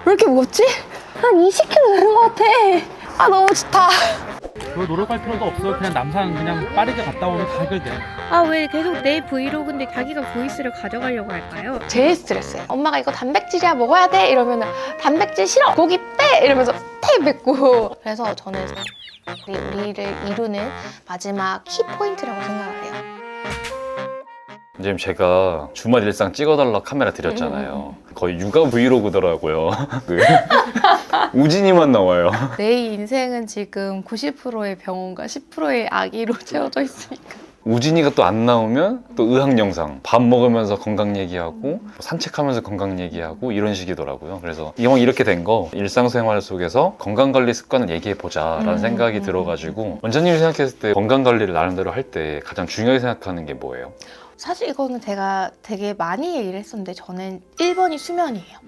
왜 이렇게 무겁지? 한 20kg 되는 것 같아. 아, 너무 좋다. 별 노력할 필요도 없어요. 그냥 남산 그냥 빠르게 갔다 오면 다 해결돼. 아, 왜 계속 내 브이로그인데 자기가 보이스를 가져가려고 할까요? 제일 스트레스예요. 엄마가 이거 단백질이야 먹어야 돼 이러면은 단백질 싫어 고기 빼 이러면서 태 뱉고. 그래서 저는 우리를 이루는 마지막 키포인트라고 생각을 해요. 지금 제가 주말 일상 찍어달라 카메라 드렸잖아요. 거의 육아 브이로그더라고요. 그 우진이만 나와요. 내 인생은 지금 90%의 병원과 10%의 아기로 채워져 있으니까. 우진이가 또 안 나오면 또 의학 영상, 밥 먹으면서 건강 얘기하고 산책하면서 건강 얘기하고 이런 식이더라고요. 그래서 이왕 이렇게 된 거 일상생활 속에서 건강관리 습관을 얘기해보자 라는 생각이 들어가지고, 원장님이 생각했을 때 건강관리를 나름대로 할 때 가장 중요하게 생각하는 게 뭐예요? 사실 이거는 제가 되게 많이 얘기를 했었는데 저는 1번이 수면이에요.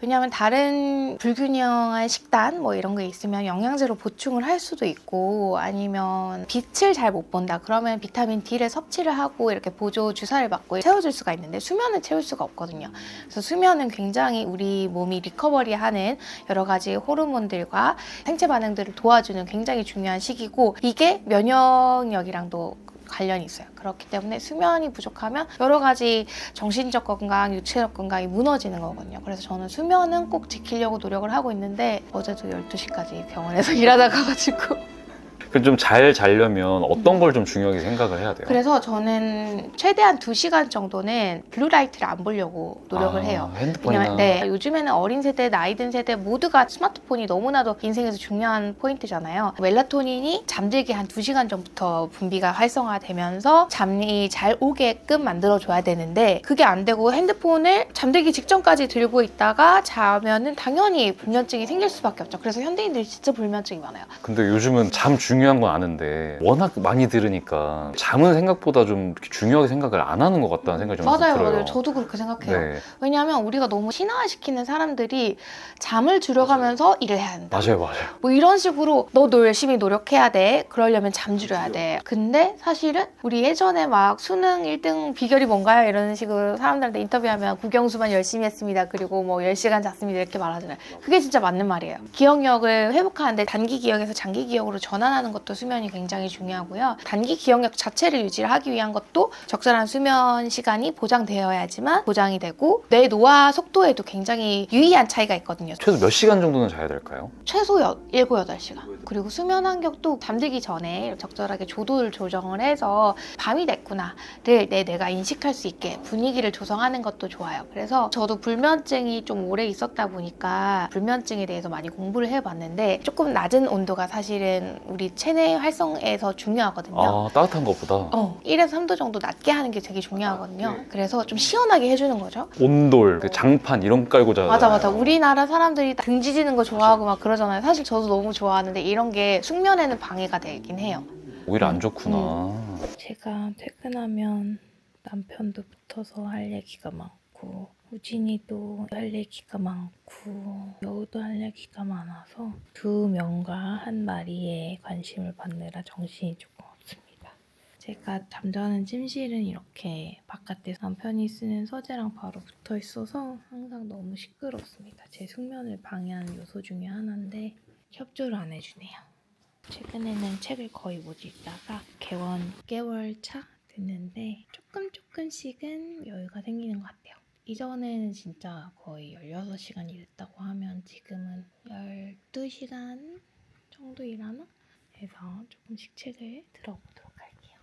왜냐하면 다른 불균형한 식단 뭐 이런 게 있으면 영양제로 보충을 할 수도 있고, 아니면 빛을 잘 못 본다 그러면 비타민 D를 섭취를 하고 이렇게 보조 주사를 맞고 채워줄 수가 있는데 수면은 채울 수가 없거든요. 그래서 수면은 굉장히 우리 몸이 리커버리하는 여러 가지 호르몬들과 생체 반응들을 도와주는 굉장히 중요한 시기고, 이게 면역력이랑도 관련이 있어요. 그렇기 때문에 수면이 부족하면 여러 가지 정신적 건강, 육체적 건강이 무너지는 거거든요. 그래서 저는 수면은 꼭 지키려고 노력을 하고 있는데 어제도 12시까지 병원에서 일하다 가가지고. 그럼 좀 잘 자려면 어떤 걸 좀 중요하게 생각을 해야 돼요? 그래서 저는 최대한 2시간 정도는 블루라이트를 안 보려고 노력을 해요. 핸드폰이나. 왜냐면, 네, 요즘에는 어린 세대, 나이 든 세대 모두가 스마트폰이 너무나도 인생에서 중요한 포인트잖아요. 멜라토닌이 잠들기 한 2시간 전부터 분비가 활성화되면서 잠이 잘 오게끔 만들어줘야 되는데, 그게 안 되고 핸드폰을 잠들기 직전까지 들고 있다가 자면은 당연히 불면증이 생길 수밖에 없죠. 그래서 현대인들이 진짜 불면증이 많아요. 근데 요즘은 잠 중요한 건 아는데 워낙 많이 들으니까 잠은 생각보다 좀 중요하게 생각을 안 하는 것 같다는 생각이 좀 맞아요, 들어요. 맞아요. 저도 그렇게 생각해요. 네. 왜냐하면 우리가 너무 신화시키는 사람들이 잠을 줄여가면서 일을 해야 한다. 맞아요. 뭐 이런 식으로 너 열심히 노력해야 돼. 그러려면 잠 줄여야 돼. 근데 사실은 우리 예전에 막 수능 1등 비결이 뭔가요? 이런 식으로 사람들한테 인터뷰하면 국영수만 열심히 했습니다. 그리고 뭐 10시간 잤습니다. 이렇게 말하잖아요. 그게 진짜 맞는 말이에요. 기억력을 회복하는데 단기 기억에서 장기 기억으로 전환하는 것도 수면이 굉장히 중요하고요. 단기 기억력 자체를 유지를 하기 위한 것도 적절한 수면 시간이 보장되어야지만 보장이 되고, 뇌 노화 속도에도 굉장히 유의한 차이가 있거든요. 최소 몇 시간 정도는 자야 될까요? 최소 7, 8시간. 그리고 수면 환경도 잠들기 전에 적절하게 조도를 조정을 해서 밤이 됐구나를 내가 인식할 수 있게 분위기를 조성하는 것도 좋아요. 그래서 저도 불면증이 좀 오래 있었다 보니까 불면증에 대해서 많이 공부를 해봤는데, 조금 낮은 온도가 사실은 우리 체내 활성에서 중요하거든요. 아, 따뜻한 것보다? 1에서 3도 정도 낮게 하는 게 되게 중요하거든요. 그래서 좀 시원하게 해주는 거죠. 온돌, 그 장판 이런 거 깔고 자잖아요. 맞아. 우리나라 사람들이 등 지지는 거 좋아하고 막 그러잖아요. 사실 저도 너무 좋아하는데 이런 게 숙면에는 방해가 되긴 해요. 오히려 안 좋구나. 제가 퇴근하면 남편도 붙어서 할 얘기가 많고, 우진이도 할 얘기가 많고, 여우도 할 얘기가 많아서 두 명과 한 마리에 관심을 받느라 정신이 조금 없습니다. 제가 잠자는 침실은 이렇게 바깥에 남편이 쓰는 서재랑 바로 붙어 있어서 항상 너무 시끄럽습니다. 제 숙면을 방해하는 요소 중에 하나인데 협조를 안 해주네요. 최근에는 책을 거의 못 읽다가 개원 개월 차 됐는데 조금씩은 여유가 생기는 것 같아요. 이전에는 진짜 거의 16시간 일했다고 하면 지금은 12시간 정도 일하나? 해서 조금씩 책을 들어보도록 할게요.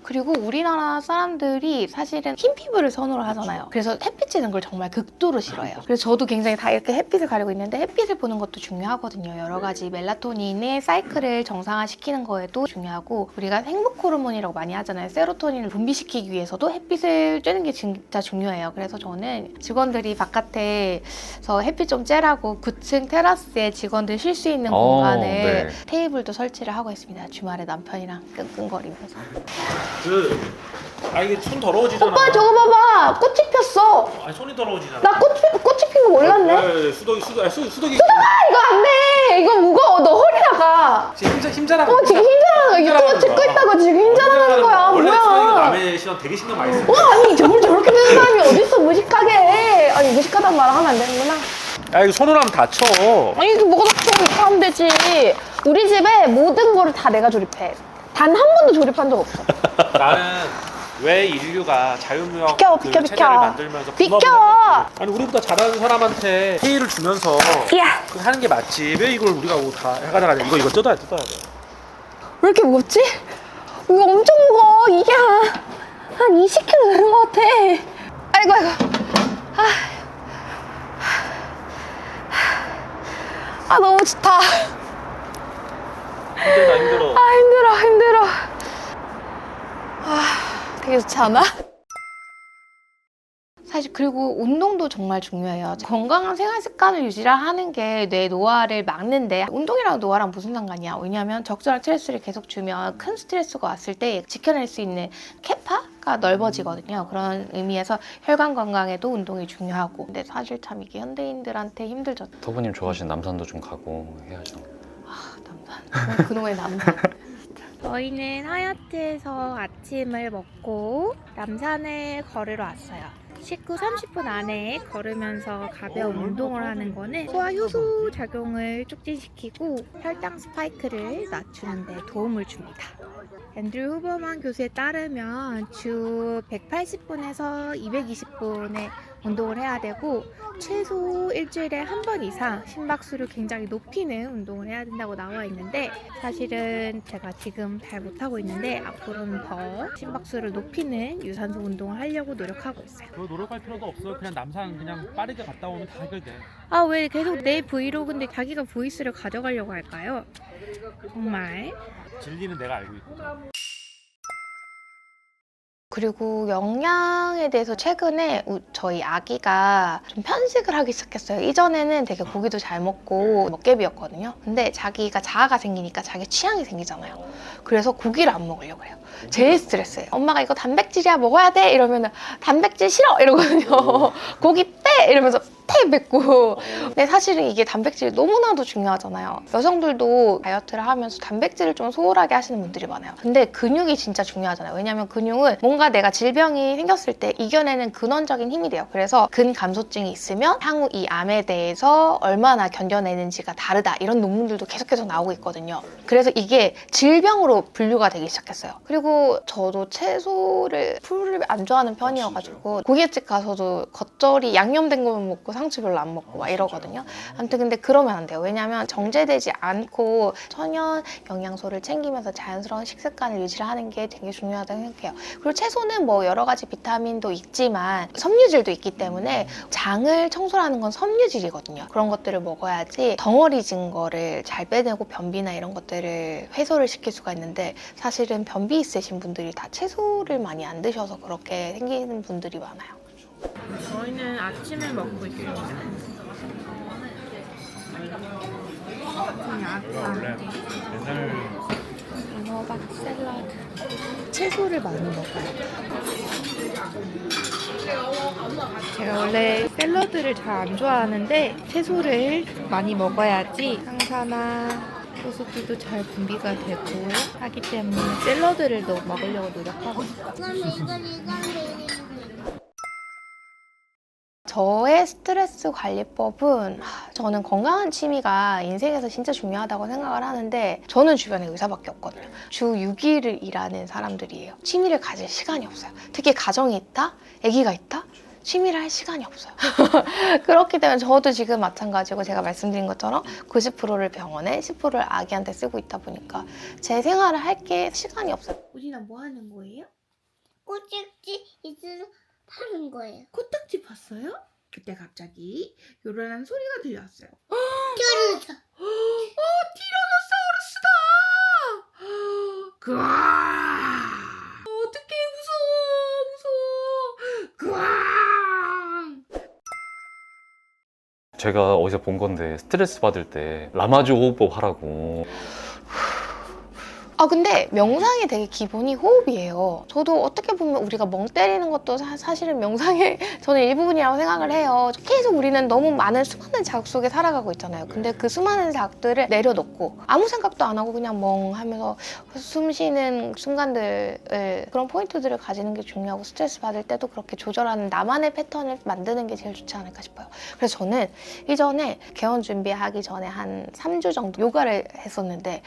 그리고 우리나라 사람들이 사실은 흰 피부를 선호를 하잖아요. 그래서 햇빛 쬐는 걸 정말 극도로 싫어해요. 그래서 저도 굉장히 다 이렇게 햇빛을 가리고 있는데, 햇빛을 보는 것도 중요하거든요. 여러 가지 멜라토닌의 사이클을 정상화시키는 거에도 중요하고, 우리가 행복 호르몬이라고 많이 하잖아요. 세로토닌을 분비시키기 위해서도 햇빛을 쬐는 게 진짜 중요해요. 그래서 저는 직원들이 바깥에서 햇빛 좀 쬐라고 9층 테라스에 직원들 쉴 수 있는 공간을 네. 테이블도 설치를 하고 있습니다. 주말에 남편이랑 끙끙거리면서. 이게 손 더러워지잖아. 오빠 저거 봐봐, 꽃이 폈어. 아니 손이 더러워지잖아. 나 꽃이 핀 거 몰랐네. 수덕이. 이거 안 돼. 이거 무거워. 너 허리 나가. 지금 힘자랑. 지금 힘자랑하는 거야. 유튜브 찍고 있다고 지금 힘자랑하는 거야. 원래 뭐야. 수덕이가 남의 시선 되게 신경 많이 써. 아니 저렇게 되는 사람이 어딨어. 무식 비켜달라고 말을 하면 안 되는구나. 야 이거 손으로 하면 다쳐. 아니 이게 뭐가 다쳐. 이렇게 하면 되지. 우리 집에 모든 거를 다 내가 조립해. 단 한 번도 조립한 적 없어. 나는 왜 인류가 자유무역 비켜, 그 비켜, 체제를 비켜. 만들면서 비켜! 분업을 했는지. 아니 우리보다 잘하는 사람한테 페이를 주면서 야, 그거 하는 게 맞지. 왜 이걸 우리가 뭐 다 해가다가 이거 뜯어야 돼. 왜 이렇게 무겁지? 이거 엄청 무거워. 이게 한 20kg 되는 것 같아. 아이고, 아이고. 아, 너무 좋다. 힘들다 힘들어. 아, 힘들어, 힘들어. 아, 되게 좋지 않아? 사실 그리고 운동도 정말 중요해요. 건강한 생활 습관을 유지하는 게 뇌 노화를 막는데 운동이랑 노화랑 무슨 상관이야? 왜냐하면 적절한 스트레스를 계속 주면 큰 스트레스가 왔을 때 지켜낼 수 있는 캐파가 넓어지거든요. 그런 의미에서 혈관 건강에도 운동이 중요하고. 근데 사실 참 이게 현대인들한테 힘들죠. 터보님 좋아하시는 남산도 좀 가고 해야죠. 남산. 그놈의 남산. 저희는 하얏트에서 아침을 먹고 남산에 걸으러 왔어요. 식후 30분 안에 걸으면서 가벼운 운동을 하는 거는 소화 효소 작용을 촉진시키고 혈당 스파이크를 낮추는 데 도움을 줍니다. 앤드류 후버만 교수에 따르면 주 180분에서 220분의 운동을 해야 되고 최소 일주일에 한 번 이상 심박수를 굉장히 높이는 운동을 해야 된다고 나와 있는데 사실은 제가 지금 잘 못하고 있는데 앞으로는 더 심박수를 높이는 유산소 운동을 하려고 노력하고 있어요. 너 노력할 필요도 없어. 그냥 남산 그냥 빠르게 갔다 오면 다 해결돼. 아, 왜 계속 내 브이로그인데 자기가 보이스를 가져가려고 할까요? 정말. 진리는 내가 알고 있거든. 그리고 영양에 대해서 최근에 저희 아기가 좀 편식을 하기 시작했어요. 이전에는 되게 고기도 잘 먹고 먹개비였거든요. 근데 자기가 자아가 생기니까 자기 취향이 생기잖아요. 그래서 고기를 안 먹으려고 해요. 제일 스트레스예요. 엄마가 이거 단백질이야 먹어야 돼 이러면 단백질 싫어 이러거든요. 고기 빼 이러면서 뱉고. 근데 사실은 이게 단백질이 너무나도 중요하잖아요. 여성들도 다이어트를 하면서 단백질을 좀 소홀하게 하시는 분들이 많아요. 근데 근육이 진짜 중요하잖아요. 왜냐면 근육은 뭔가 내가 질병이 생겼을 때 이겨내는 근원적인 힘이 돼요. 그래서 근감소증이 있으면 향후 이 암에 대해서 얼마나 견뎌내는지가 다르다 이런 논문들도 계속해서 나오고 있거든요. 그래서 이게 질병으로 분류가 되기 시작했어요. 그리고 저도 채소를 풀을 안 좋아하는 편이어가지고 고깃집 가서도 겉절이 양념된 것만 먹고 상추 별로 안 먹고 막 이러거든요. 아무튼 근데 그러면 안 돼요. 왜냐면 정제되지 않고 천연 영양소를 챙기면서 자연스러운 식습관을 유지를 하는 게 되게 중요하다고 생각해요. 그리고 채소는 뭐 여러 가지 비타민도 있지만 섬유질도 있기 때문에 장을 청소하는 건 섬유질이거든요. 그런 것들을 먹어야지 덩어리진 거를 잘 빼내고 변비나 이런 것들을 해소를 시킬 수가 있는데 사실은 변비 있으신 분들이 다 채소를 많이 안 드셔서 그렇게 생기는 분들이 많아요. 저희는 아침을 먹고 있어요. 원래 옛날 문어박 샐러드. 채소를 많이 먹어요. 제가 원래 샐러드를 잘 안 좋아하는데 채소를 많이 먹어야지 항산화 효소들도 잘 분비가 되고 하기 때문에 샐러드를 먹으려고 노력하고 있어요. 저의 스트레스 관리법은 저는 건강한 취미가 인생에서 진짜 중요하다고 생각을 하는데 저는 주변에 의사밖에 없거든요. 주 6일을 일하는 사람들이에요. 취미를 가질 시간이 없어요. 특히 가정이 있다? 아기가 있다? 취미를 할 시간이 없어요. 그렇기 때문에 저도 지금 마찬가지고 제가 말씀드린 것처럼 90%를 병원에 10%를 아기한테 쓰고 있다 보니까 제 생활을 할 게 시간이 없어요. 우진아 뭐 하는 거예요? 꼬집지 이슬 파는 거예요. 코딱지 봤어요? 그때 갑자기 요란한 소리가 들렸어요. 쩌르자. 티라노사우루스다! 그와! 어떡해, 무서워! 그와! 제가 어디서 본 건데 스트레스 받을 때 라마주 호흡법 하라고 근데 명상이 되게 기본이 호흡이에요. 저도 어떻게 보면 우리가 멍 때리는 것도 사실은 명상의 저는 일부분이라고 생각을 해요. 계속 우리는 너무 많은 수많은 자극 속에 살아가고 있잖아요. 근데 그 수많은 자극들을 내려놓고 아무 생각도 안 하고 그냥 멍 하면서 숨 쉬는 순간들을, 그런 포인트들을 가지는 게 중요하고, 스트레스 받을 때도 그렇게 조절하는 나만의 패턴을 만드는 게 제일 좋지 않을까 싶어요. 그래서 저는 이전에 개원 준비하기 전에 한 3주 정도 요가를 했었는데,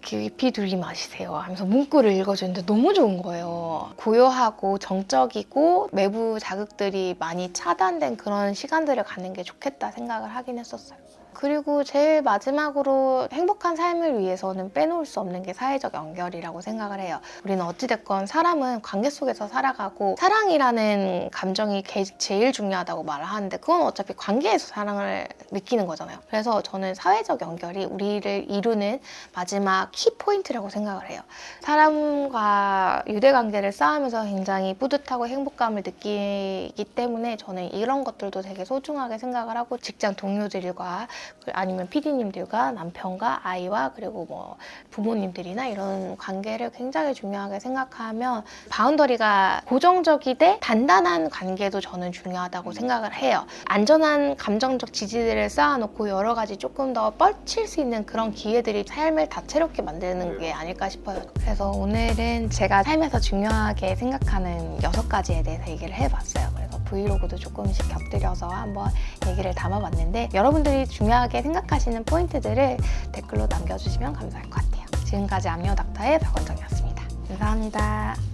깊이 들이 마시세요 하면서 문구를 읽어주는데 너무 좋은 거예요. 고요하고 정적이고 외부 자극들이 많이 차단된 그런 시간들을 갖는 게 좋겠다 생각을 하긴 했었어요. 그리고 제일 마지막으로 행복한 삶을 위해서는 빼놓을 수 없는 게 사회적 연결이라고 생각을 해요. 우리는 어찌됐건 사람은 관계 속에서 살아가고, 사랑이라는 감정이 제일 중요하다고 말을 하는데, 그건 어차피 관계에서 사랑을 느끼는 거잖아요. 그래서 저는 사회적 연결이 우리를 이루는 마지막 키포인트라고 생각을 해요. 사람과 유대관계를 쌓으면서 굉장히 뿌듯하고 행복감을 느끼기 때문에 저는 이런 것들도 되게 소중하게 생각을 하고, 직장 동료들과 아니면 PD님들과 남편과 아이와 그리고 뭐 부모님들이나 이런 관계를 굉장히 중요하게 생각하면, 바운더리가 고정적이되 단단한 관계도 저는 중요하다고 생각을 해요. 안전한 감정적 지지대를 쌓아놓고 여러 가지 조금 더 뻗칠 수 있는 그런 기회들이 삶을 다채롭게 만드는 게 아닐까 싶어요. 그래서 오늘은 제가 삶에서 중요하게 생각하는 6가지에 대해서 얘기를 해봤어요. 그래서 브이로그도 조금씩 곁들여서 한번 얘기를 담아봤는데, 여러분들이 중요하게 생각하시는 포인트들을 댓글로 남겨주시면 감사할 것 같아요. 지금까지 암요닥터의 박원정이었습니다. 감사합니다.